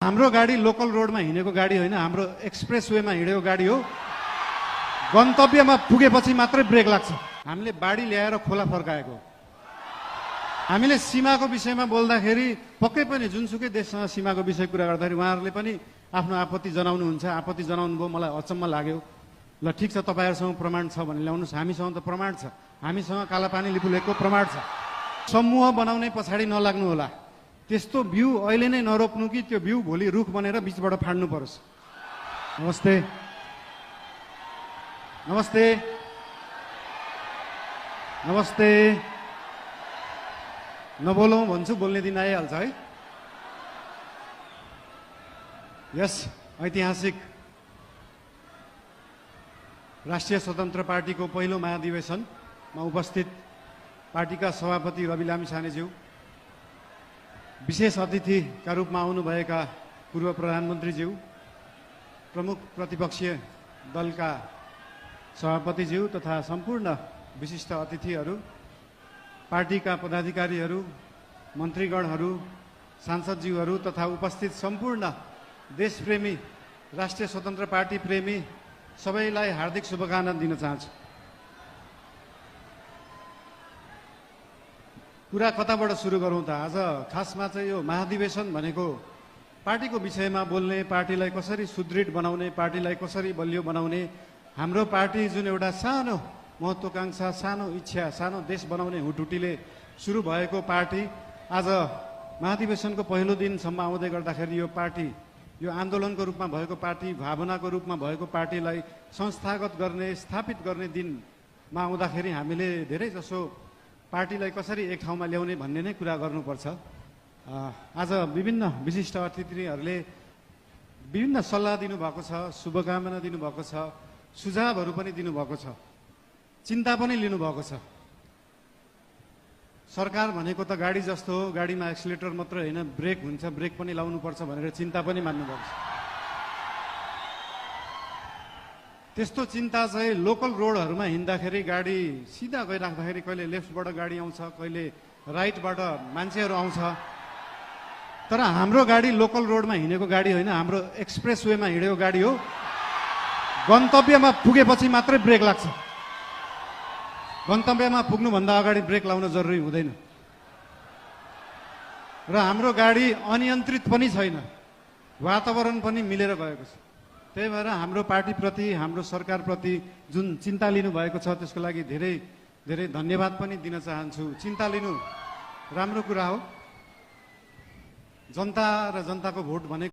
हाम्रो गाडी लोकल रोडमा हिँडेको गाडी होइन, हाम्रो एक्सप्रेस वेमा हिँडेको गाडी हो। गन्तव्यमा पुगेपछि मात्रै ब्रेक लाग्छ। हामीले बाढी ल्याएर खोला फर्काएको। हामीले सीमाको विषयमा बोल्दाखेरि पक्कै पनि जुनसुकै देशसँग सीमाको विषय कुरा गर्दाखेरि उहाँहरूले पनि आफ्नो आपत्ति जनाउनुहुन्छ। आपत्ति जनाउनु भयो, मलाई अचम्म लाग्यो। ल ठिक छ, तपाईँहरूसँग प्रमाण छ भने ल्याउनुहोस्। हामीसँग त प्रमाण छ। हामीसँग कालापानी लिपुलेखको प्रमाण छ। समूह बनाउने पछाडि नलाग्नु होला। त्यस्तो बिउ अहिले नै नरोप्नु कि त्यो बिउ भोलि रुख बनेर बिचबाट फाड्नु परोस्। नमस्ते नमस्ते नमस्ते। नबोलौँ भन्छु, बोल्ने दिन आइहाल्छ है। यस ऐतिहासिक राष्ट्रिय स्वतन्त्र पार्टीको पहिलो महाधिवेशनमा उपस्थित पार्टीका सभापति रवि लामिछानेज्यू, विशेष अतिथिका रूपमा आउनुभएका पूर्व प्रधानमन्त्रीज्यू, प्रमुख प्रतिपक्षीय दलका सभापतिज्यू तथा सम्पूर्ण विशिष्ट अतिथिहरू, पार्टीका पदाधिकारीहरू, मन्त्रीगणहरू, सांसदज्यूहरू तथा उपस्थित सम्पूर्ण देशप्रेमी राष्ट्रिय स्वतन्त्र पार्टी प्रेमी सबैलाई हार्दिक शुभकामना दिन चाहन्छु। कुरा कताबाट सुरु गरौँ त? आज खासमा चाहिँ यो महाधिवेशन भनेको पार्टीको विषयमा बोल्ने, पार्टीलाई कसरी सुदृढ बनाउने, पार्टीलाई कसरी बलियो बनाउने, हाम्रो पार्टी जुन एउटा सानो महत्त्वाकांक्षा, सानो इच्छा, सानो देश बनाउने हुटुटीले सुरु भएको पार्टी आज महाधिवेशनको पहिलो दिनसम्म आउँदै गर्दाखेरि यो पार्टी, यो आन्दोलनको रूपमा भएको पार्टी, भावनाको रूपमा भएको पार्टीलाई संस्थागत गर्ने, स्थापित गर्ने दिनमा आउँदाखेरि हामीले धेरै जसो पार्टीलाई कसरी एक ठाउँमा ल्याउने भन्ने नै कुरा गर्नुपर्छ। आज विभिन्न विशिष्ट अतिथिहरूले विभिन्न सल्लाह दिनुभएको छ, शुभकामना दिनुभएको छ, सुझावहरू पनि दिनुभएको छ, चिन्ता पनि लिनुभएको छ। सरकार भनेको त गाडी जस्तो हो, गाडीमा एक्सिलेटर मात्र होइन, ब्रेक हुन्छ, ब्रेक पनि लाउनुपर्छ भनेर चिन्ता पनि मान्नुभएको छ। त्यस्तो चिन्ता चाहिँ लोकल रोडहरूमा हिँड्दाखेरि गाडी सिधा गइराख्दाखेरि कहिले लेफ्टबाट गाडी आउँछ, कहिले राइटबाट मान्छेहरू आउँछ। तर हाम्रो गाडी लोकल रोडमा हिँडेको गाडी होइन, हाम्रो एक्सप्रेस वेमा हिँडेको गाडी हो। गन्तव्यमा पुगेपछि मात्रै ब्रेक लाग्छ। गन्तव्यमा पुग्नुभन्दा अगाडि ब्रेक लाउन जरुरी हुँदैन। र हाम्रो गाडी अनियन्त्रित पनि छैन, वातावरण पनि मिलेर गएको छ। त्यही भएर हाम्रो पार्टीप्रति, हाम्रो सरकारप्रति जुन चिन्ता लिनुभएको छ त्यसको लागि धेरै धेरै धन्यवाद पनि दिन चाहन्छु। चिन्ता लिनु राम्रो कुरा हो। जनता र जनताको भोट भनेको